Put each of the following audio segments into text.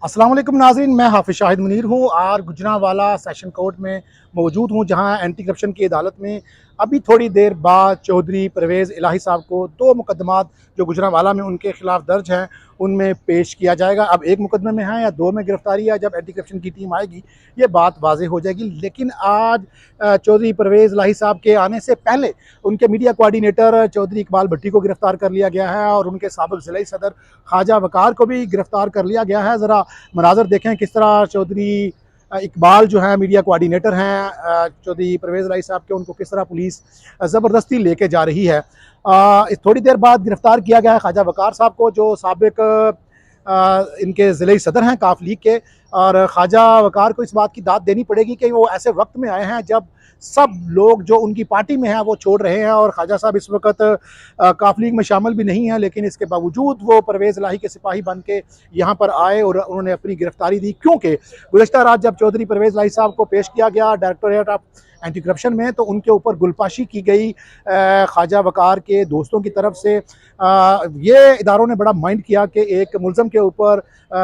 अस्सलाम वालेकुम नाज़रीन, मैं हाफिज़ शाहिद मुनीर हूँ और गुजरांवाला सेशन कोर्ट में मौजूद हूँ, जहाँ एंटी करप्शन की अदालत में अभी थोड़ी देर बाद चौधरी परवेज़ इलाही साहब को 2 मुकदमात जो गुजरांवाला में उनके ख़िलाफ़ दर्ज हैं उनमें पेश किया जाएगा। अब एक मुकदमे में है या 2 में गिरफ़्तारी है, जब एंटी करप्शन की टीम आएगी ये बात वाज़ेह हो जाएगी। लेकिन आज चौधरी परवेज़ इलाही साहब के आने से पहले उनके मीडिया कोऑर्डिनेटर चौधरी इकबाल भट्टी को गिरफ़्तार कर लिया गया है और उनके साबिक़ ज़िला सदर ख्वाजा वक़ार को भी गिरफ़्तार कर लिया गया है। ज़रा मनाज़र देखें किस तरह चौधरी इकबाल जो है मीडिया कोऑर्डिनेटर हैं चौधरी परवेज़ इलाही साहब के, उनको किस तरह पुलिस ज़बरदस्ती लेके जा रही है। थोड़ी देर बाद गिरफ़्तार किया गया है ख्वाजा वक़ार साहब को, जो साबिक़ इनके ज़िले सदर हैं काफ लीग के। और ख्वाजा वक़ार को इस बात की दाद देनी पड़ेगी कि वो ऐसे वक्त में आए हैं जब सब लोग जो उनकी पार्टी में हैं वो छोड़ रहे हैं और ख्वाजा साहब इस वक्त काफ लीग में शामिल भी नहीं हैं, लेकिन इसके बावजूद वो परवेज़ इलाही के सिपाही बन के यहाँ पर आए और उन्होंने अपनी गिरफ्तारी दी। क्योंकि गुज़श्ता रात जब चौधरी परवेज़ इलाही साहब को पेश किया गया डायरेक्टोरेट ऑफ एंटी करप्शन में, तो उनके ऊपर गुलपाशी की गई ख्वाजा वक़ार के दोस्तों की तरफ से। ये इदारों ने बड़ा माइंड किया कि एक मुलज़म के ऊपर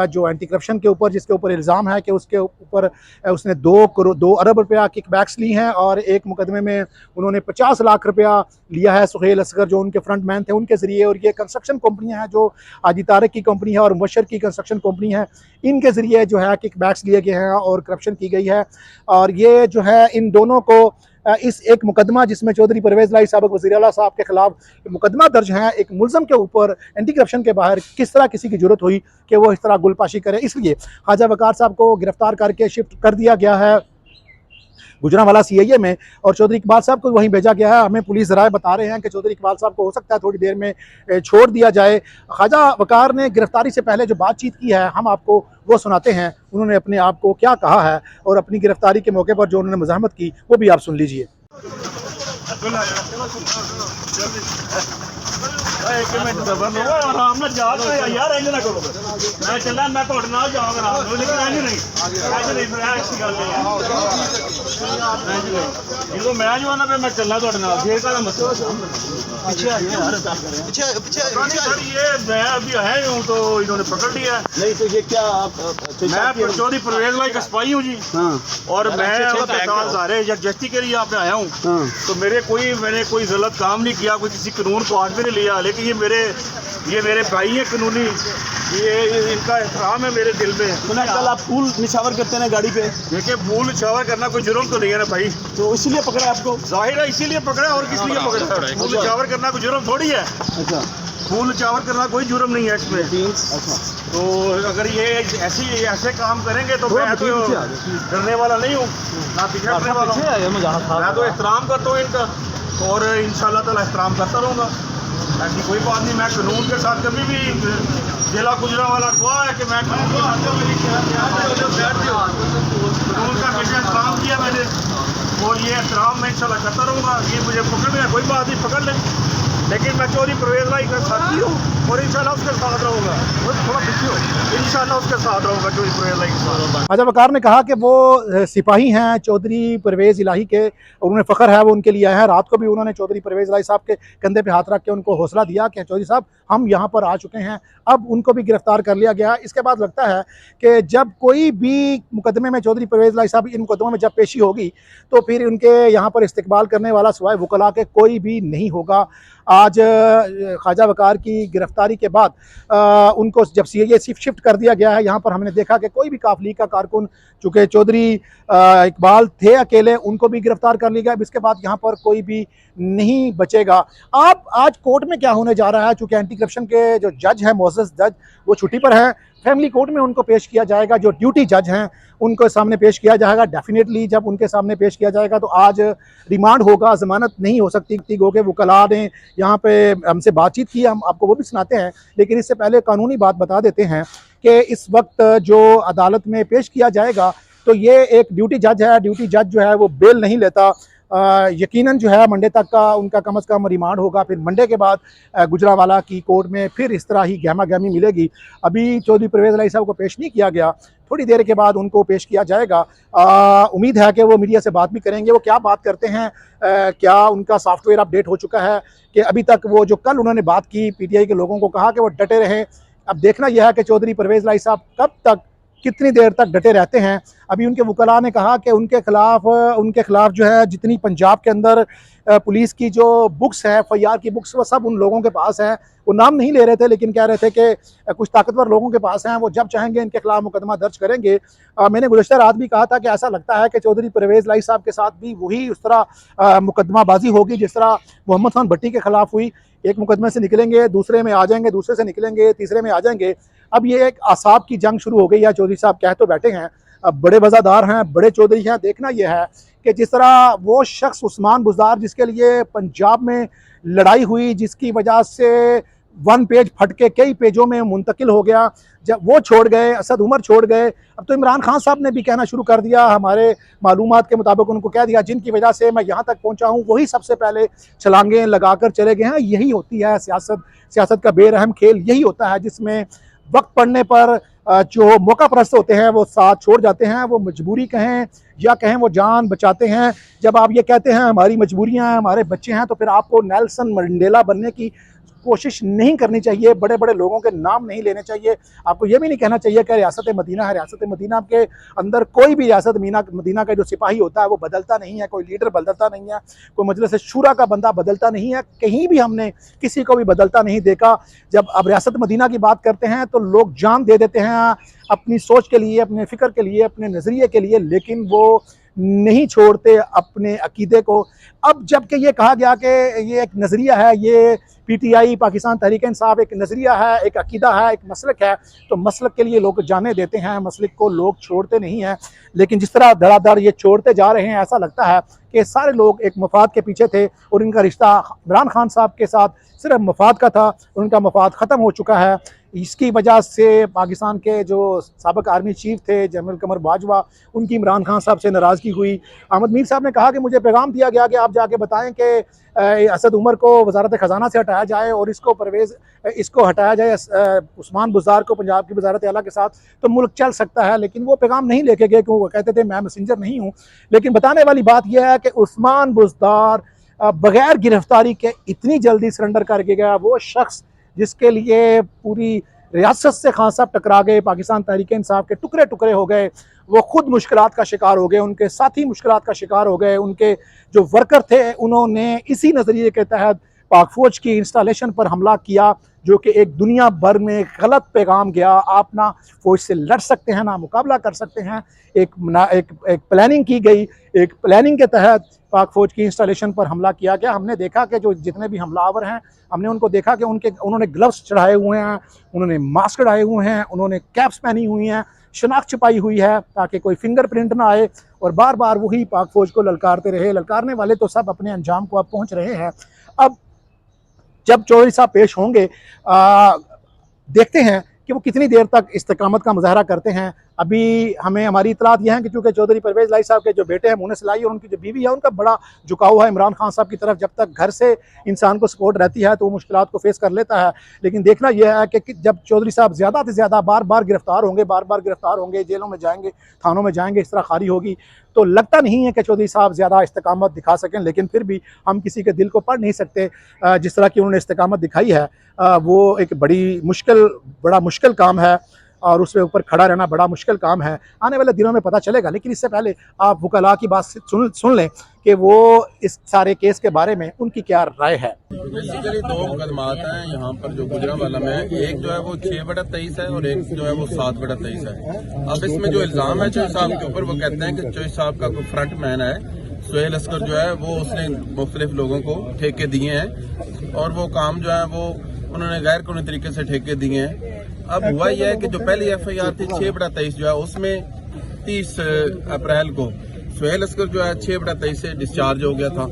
जो एंटी करप्शन के ऊपर जिसके ऊपर इल्ज़ाम है कि उसके ऊपर उसने 2 अरब रुपया किकबैक्स ली हैं और एक मुकदमे में उन्होंने 50 लाख रुपया लिया है सुहेल असगर जो उनके फ्रंट मैन थे उनके ज़रिए। और ये कंस्ट्रक्शन कंपनियां हैं जो आदि तारक की कंपनी है और मुबशर की कंस्ट्रक्शन कंपनी है, इनके ज़रिए जो है किकबैक्स लिए गए हैं और करप्शन की गई है। और ये जो है इन दोनों को इस एक मुकदमा जिसमें चौधरी परवेज़ इलाही साबिक़ वज़ीर आला साहब के ख़िलाफ़ मुकदमा दर्ज है, एक मुलज़म के ऊपर एंटी करप्शन के बाहर किस तरह किसी की ज़रूरत हुई कि वो इस तरह गुलपाशी करे, इसलिए ख्वाजा वक़ार साहब को गिरफ़्तार करके शिफ्ट कर दिया गया है गुजरांवाला सीआईए में और चौधरी इकबाल साहब को वहीं भेजा गया है। हमें पुलिस ज़राए बता रहे हैं कि चौधरी इकबाल साहब को हो सकता है थोड़ी देर में छोड़ दिया जाए। ख्वाजा वक़ार ने गिरफ्तारी से पहले जो बातचीत की है हम आपको वो सुनाते हैं, उन्होंने अपने आप को क्या कहा है और अपनी गिरफ्तारी के मौके पर जो उन्होंने मज़ाहमत की वो भी आप सुन लीजिए। एक मिनट सबर लो, आराम ਨਾਲ ਜਾ ਕੇ ਯਾਰ ਇੰਜ ਨਾ ਕਰੋ। ਮੈਂ ਚੱਲਾਂ, ਮੈਂ ਤੁਹਾਡੇ ਨਾਲ ਜਾਵਾਂਗਾ ਆਰਾਮ ਨਾਲ, ਲੇਕਿਨ ਇੰਜ ਨਹੀਂ ਫਿਰ ਐਸੀ ਗੱਲ ਨਹੀਂ ਹੈ। ਜਦੋਂ ਮੈਂ ਜਵਾਨਾ ਫਿਰ ਮੈਂ ਚੱਲਾਂ ਤੁਹਾਡੇ ਨਾਲ, ਫੇਰ ਕਾਹਦਾ ਮਸਲਾ। पीछे आइए यार, पीछे पीछे ये मैं अभी आया हूँ तो इन्होंने पकड़ लिया। नहीं तो ये क्या मैं चौधरी परवेज़ इलाही का सिपाही हूँ जी। और मैं सारे जस्टिस के लिए यहाँ पे आया हूँ। तो मैंने कोई गलत काम नहीं किया, कोई किसी कानून को हाथ में नहीं लिया, लेकिन ये मेरे भाई हैं कानूनी, ये इनका एहतराम है मेरे दिल में। सुना कल आप फूल निछावर करते हैं गाड़ी पे। देखिए फूल निछावर करना कोई जुर्म तो नहीं है ना भाई, तो इसीलिए पकड़ा आपको। जाहिर है इसीलिए पकड़ा, और किस लिए पकड़ा। फूल निछावर करना कोई जुर्म थोड़ी है। अच्छा, फूल निछावर करना कोई जुर्म नहीं है इसमें। अच्छा, तो अगर ये ऐसे काम करेंगे तो मैं तो डरने वाला नहीं हूँ, ना पिछड़ने वाला हूँ। मैं तो एहतराम करता हूँ इनका और इंशाल्लाह ताला एहतराम करता रहूँगा। ऐसी कोई बात नहीं, मैं कानून के साथ कभी भी जिला गुजरांवाला हुआ है कि मैं कानून का हमेशा एहतराम किया मैंने और ये एहतराम मैं इंशाल्लाह करता रहूँगा। ये मुझे पकड़ में कोई बात नहीं, पकड़ लें, लेकिन मैं चौधरी परवेज़ इलाही का साथी हूँ और इंशाल्लाह उसके साथ रहूँगा। थोड़ा पीछे हो, इंशाल्लाह उसके साथ रहूँगा चौधरी परवेज़ इलाही के साथ। ख्वाजा वक़ार ने कहा कि वो सिपाही हैं चौधरी परवेज़ इलाही के और उन्हें फ़ख्र है वो उनके लिए आए हैं। रात को भी उन्होंने चौधरी परवेज़ इलाही साहब के कंधे पे हाथ रख के उनको हौसला दिया कि चौधरी साहब हम यहाँ पर आ चुके हैं। अब उनको भी गिरफ़्तार कर लिया गया। इसके बाद लगता है कि जब कोई भी मुकदमे में चौधरी परवेज़ इलाही साहब इन मुकदमों में जब पेशी होगी तो फिर उनके यहाँ पर इस्तकबाल करने वाला सिवाय वकला के कोई भी नहीं होगा। आज ख्वाजा वक़ार की गिरफ़्तारी के बाद उनको जब सीआईए शिफ्ट कर दिया गया है यहाँ पर, हमने देखा कि कोई भी काफ लीग का कारकुन, चूँकि चौधरी इकबाल थे अकेले, उनको भी गिरफ़्तार कर लिया गया। अब इसके बाद यहाँ पर कोई भी नहीं बचेगा। अब आज कोर्ट में क्या होने जा रहा है, चूँकि एंटी करप्शन के जो जज हैं मोअज़्ज़ज़ जज वो छुट्टी पर हैं, फैमिली कोर्ट में उनको पेश किया जाएगा। जो ड्यूटी जज हैं उनको सामने पेश किया जाएगा। डेफिनेटली जब उनके सामने पेश किया जाएगा तो आज रिमांड होगा, ज़मानत नहीं हो सकती। क्योंकि वकला ने यहाँ पे हमसे बातचीत की, हम आपको वो भी सुनाते हैं, लेकिन इससे पहले कानूनी बात बता देते हैं कि इस वक्त जो अदालत में पेश किया जाएगा तो ये एक ड्यूटी जज है। ड्यूटी जज जो है वो बेल नहीं लेता। यकीनन जो है मंडे तक का उनका कम से कम रिमांड होगा, फिर मंडे के बाद गुजरांवाला की कोर्ट में फिर इस तरह ही गहमा गहमी मिलेगी। अभी चौधरी परवेज़ इलाही साहब को पेश नहीं किया गया, थोड़ी देर के बाद उनको पेश किया जाएगा। उम्मीद है कि वो मीडिया से बात भी करेंगे। वो क्या बात करते हैं, क्या उनका सॉफ्टवेयर अपडेट हो चुका है कि अभी तक वो जो कल उन्होंने बात की पीटीआई के लोगों को कहा कि वो डटे रहें। अब देखना यह है कि चौधरी परवेज़ इलाही साहब कब तक कितनी देर तक डटे रहते हैं। अभी उनके वकला ने कहा कि उनके खिलाफ जो है जितनी पंजाब के अंदर पुलिस की जो बुक्स है, FIR की बुक्स, वो सब उन लोगों के पास है। वो नाम नहीं ले रहे थे, लेकिन कह रहे थे कि कुछ ताकतवर लोगों के पास हैं, वो जब चाहेंगे इनके खिलाफ मुकदमा दर्ज करेंगे। मैंने गुज़श्ता रात भी कहा था कि ऐसा लगता है कि चौधरी परवेज़ इलाही साहब के साथ भी वही उस तरह मुकदमाबाजी होगी जिस तरह मोहम्मद खान भट्टी के खिलाफ हुई। एक मुकदमे से निकलेंगे, दूसरे में आ जाएंगे, दूसरे से निकलेंगे, तीसरे में आ जाएंगे। अब ये एक आसाब की जंग शुरू हो गई है। चौधरी साहब कह तो बैठे हैं, अब बड़े वज़ादार हैं, बड़े चौधरी हैं। देखना यह है कि जिस तरह वो शख्स उस्मान बुज़दार, जिसके लिए पंजाब में लड़ाई हुई, जिसकी वजह से 1 पेज फट के कई पेजों में मुंतकिल हो गया, जब वो छोड़ गए, असद उमर छोड़ गए, अब तो इमरान खान साहब ने भी कहना शुरू कर दिया। हमारे मालूमात के मुताबिक उनको कह दिया जिनकी वजह से मैं यहाँ तक पहुँचा हूँ वही सबसे पहले छलांगें लगाकर चले गए हैं। यही होती है सियासत का बेरहम खेल। यही होता है जिसमें वक्त पड़ने पर जो मौका परस्त होते हैं वो साथ छोड़ जाते हैं। वो मजबूरी कहें या कहें वो जान बचाते हैं। जब आप ये कहते हैं हमारी मजबूरियां हैं, हमारे बच्चे हैं, तो फिर आपको नेल्सन मंडेला बनने की कोशिश नहीं करनी चाहिए। बड़े बड़े लोगों के नाम नहीं लेने चाहिए। आपको ये भी नहीं कहना चाहिए कि रियासत मदीना है। रियासत मदीना के अंदर कोई भी रियासत मदीना का जो सिपाही होता है वो बदलता नहीं है, कोई लीडर बदलता नहीं है, कोई मजलिस शूरा का बंदा बदलता नहीं है। कहीं भी हमने किसी को भी बदलता नहीं देखा। जब अब रियासत मदीना की बात करते हैं तो लोग जान दे देते हैं अपनी सोच के लिए, अपने फ़िक्र के लिए, अपने नज़रिए के लिए, लेकिन वो नहीं छोड़ते अपने अकीदे को। अब जबकि ये कहा गया कि ये एक नज़रिया है, ये PTI पाकिस्तान तहरीक इंसाफ एक नज़रिया है, एक अकीदा है, एक मसलक है, तो मसलक के लिए लोग जाने देते हैं, मसलक को लोग छोड़ते नहीं हैं। लेकिन जिस तरह धड़ाधड़ ये छोड़ते जा रहे हैं, ऐसा लगता है कि सारे लोग एक मफाद के पीछे थे और इनका रिश्ता इमरान खान साहब के साथ सिर्फ मफाद का था, उनका मफाद ख़त्म हो चुका है। इसकी वजह से पाकिस्तान के जो साबिक़ आर्मी चीफ थे जनरल कमर बाजवा, उनकी इमरान खान साहब से नाराज़गी हुई। अहमद मीर साहब ने कहा कि मुझे पैगाम दिया गया कि आप जाके बताएं कि असद उमर को वज़ारत ख़जाना से हटाया जाए और इसको हटाया जाए उस्मान बुज़दार को पंजाब की वज़ारत आला के साथ, तो मुल्क चल सकता है। लेकिन वो पैगाम नहीं लेके गए, क्योंकि वो कहते थे मैं मैसेंजर नहीं हूँ। लेकिन बताने वाली बात यह है कि उस्मान बुज़दार बग़ैर गिरफ्तारी के इतनी जल्दी सरेंडर करके गया। वो शख्स जिसके लिए पूरी रियासत से खान साहब टकरा गए, पाकिस्तान तहरीक इंसाफ के टुकड़े टुकड़े हो गए, वो खुद मुश्किलात का शिकार हो गए, उनके साथी मुश्किलात का शिकार हो गए, उनके जो वर्कर थे उन्होंने इसी नज़रिए के तहत पाक फ़ौज की इंस्टॉलेशन पर हमला किया, जो कि एक दुनिया भर में गलत पैगाम गया। आप ना फ़ौज से लड़ सकते हैं, ना मुकाबला कर सकते हैं। एक प्लानिंग की गई, एक प्लानिंग के तहत पाक फ़ौज की इंस्टॉलेशन पर हमला किया गया। हमने देखा कि जो जितने भी हमलावर हैं, हमने उनको देखा कि उन्होंने ग्लव्स चढ़ाए हुए हैं, उन्होंने मास्क चढ़ाए हुए हैं, उन्होंने कैप्स पहनी हुई हैं, शनाख्त छुपाई हुई है ताकि कोई फिंगरप्रिंट ना आए, और बार बार वही पाक फ़ौज को ललकारते रहे। ललकारने वाले तो सब अपने अंजाम को अब पहुँच रहे हैं। अब जब चौधरी साहब पेश होंगे, देखते हैं कि वो कितनी देर तक इस्तिकामत का मुजाहरा करते हैं। अभी हमारी इतलात यह है कि चूँकि चौधरी परवेज़ इलाही साहब के जो बेटे हैं मुनस इलाही और उनकी जो बीवी है, उनका बड़ा झुकाव है इमरान खान साहब की तरफ। जब तक घर से इंसान को सपोर्ट रहती है तो वो मुश्किलात को फेस कर लेता है। लेकिन देखना यह है कि जब चौधरी साहब ज़्यादा से ज़्यादा बार बार गिरफ्तार होंगे, जेलों में जाएंगे, थानों में जाएंगे, इस तरह खारी होगी, तो लगता नहीं है कि चौधरी साहब ज़्यादा इस्तिकामत दिखा सकें। लेकिन फिर भी हम किसी के दिल को पढ़ नहीं सकते। जिस तरह की उन्होंने इस्तिकामत दिखाई है, वो एक बड़ा मुश्किल काम है और उसके ऊपर खड़ा रहना बड़ा मुश्किल काम है। आने वाले दिनों में पता चलेगा। लेकिन इससे पहले आप वकला की बात सुन लें कि वो इस सारे केस के बारे में उनकी क्या राय है। बेसिकली 2 मुकदमात हैं यहाँ पर जो गुजरांवाला में। एक जो है वो 6/23 है और एक जो है वो 7/23 है। अब इसमें जो इल्जाम है चौधरी साहब के ऊपर, वो कहते हैं कि चौधरी साहब का कोई फ्रंट मैन है सुहेल अस्कर जो है, वो उसने मुख्तलिफ लोगों को ठेके दिए हैं और वो काम जो है वो उन्होंने गैर कानूनी तरीके से ठेके दिए हैं। अब हुआ यह है कि जो पहली FIR थी 6/23 जो है, उसमें 30 अप्रैल को सुहेल अस्कर जो है 6/23 से डिस्चार्ज हो गया था।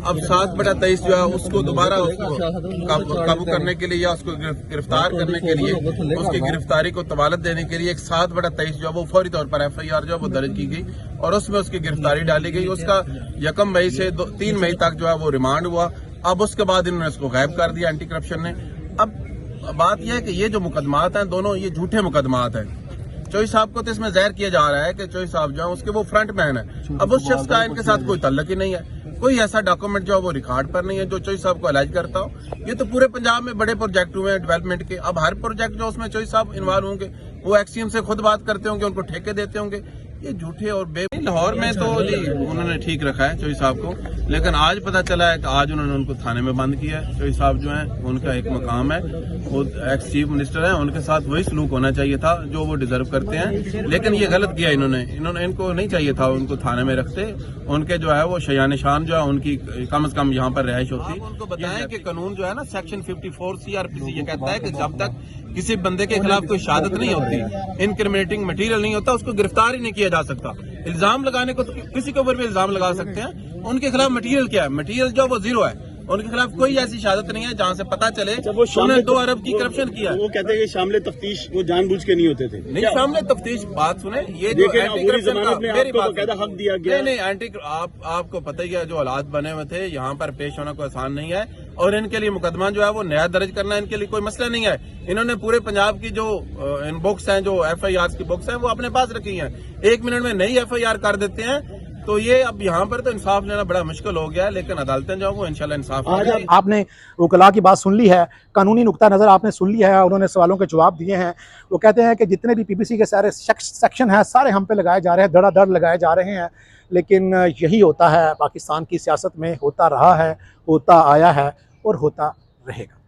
अब 7/23 जो है उसको दोबारा काबू करने के लिए या उसको गिरफ्तार करने के लिए, उसकी गिरफ्तारी को तवालत देने के लिए एक 7/23 जो है वो फौरी तौर पर FIR जो है वो दर्ज की गई और उसमें उसकी गिरफ्तारी डाली गई। उसका 1 मई से 3 मई तक जो है वो रिमांड हुआ। अब उसके बाद इन्होंने उसको गायब कर दिया एंटी करप्शन ने। अब बात यह है कि ये जो मुकदमात हैं दोनों ये झूठे मुकदमात हैं। चौधरी साहब को तो इसमें ज़ाहिर किया जा रहा है कि चौधरी साहब जो है उसके वो फ्रंट मैन है। अब उस शख्स का इनके साथ कोई तल्लक ही नहीं है, कोई ऐसा डॉक्यूमेंट जो है वो रिकॉर्ड पर नहीं है जो चौधरी साहब को अलाइज करता हो। ये तो पूरे पंजाब में बड़े प्रोजेक्ट हुए हैं डेवलपमेंट के। अब हर प्रोजेक्ट जो उसमें चौधरी साहब इन्वॉल्व होंगे, वो एक्सचेंज से खुद बात करते होंगे, उनको ठेके देते होंगे। ये झूठे और लाहौर में तो जी उन्होंने ठीक रखा है चौधरी साहब को, लेकिन आज पता चला है कि आज उन्होंने उनको थाने में बंद किया है। चौधरी साहब जो हैं उनका एक मकाम है, वो एक्स चीफ मिनिस्टर हैं, उनके साथ वही सलूक होना चाहिए था जो वो डिजर्व करते हैं, लेकिन ये गलत किया इन्होंने इनको नहीं चाहिए था उनको थाने में रखते। उनके जो है वो शयान शान जो है उनकी कम से कम यहाँ पर रिहाइश होती। उनको बताएं कि कानून जो है ना सेक्शन 54 CRPC ये कहता है कि जब तक किसी बंदे के खिलाफ कोई शहादत नहीं होती, इनक्रिमिनेटिंग मटेरियल नहीं होता, उसको गिरफ्तार ही नहीं किया जा सकता। इल्जाम लगाने को तो किसी के ऊपर भी इल्जाम लगा सकते हैं, उनके खिलाफ मटेरियल क्या है? मटेरियल जो वो जीरो है, उनके खिलाफ कोई ऐसी शहादत नहीं है जहां से पता चले उन्होंने 2 अरब की करप्शन किया। वो कहते हैं कि शामिल तफ्तीश वो जानबूझ के नहीं होते थे। नहीं, शामिल तफ्तीश बात सुने, ये जो एंटी करप्शन का मेरी बात हक दिया गया। नहीं एंटी आपको पता ही है जो हालात बने हुए थे, यहाँ पर पेश होना कोई आसान नहीं है, और इनके लिए मुकदमा जो है वो नया दर्ज करना इनके लिए कोई मसला नहीं है। इन्होंने पूरे पंजाब की जो इन बुक्स हैं, जो FIR की बुक्स हैं, वो अपने पास रखी हैं, 1 मिनट में नई FIR कर देते हैं। तो ये अब यहाँ पर तो इंसाफ लेना बड़ा मुश्किल हो गया है, लेकिन अदालतें जो वो इंशाल्लाह इंसाफ देंगी। आपने वकला की बात सुन ली है, कानूनी नुक्ता नज़र आपने सुन लिया है, उन्होंने सवालों के जवाब दिए हैं। वो कहते हैं कि जितने भी PPC के सारे सेक्शन हैं सारे हम पे लगाए जा रहे हैं, धड़ाधड़ लगाए जा रहे हैं, लेकिन यही होता है पाकिस्तान की सियासत में, होता रहा है, होता आया है और होता रहेगा।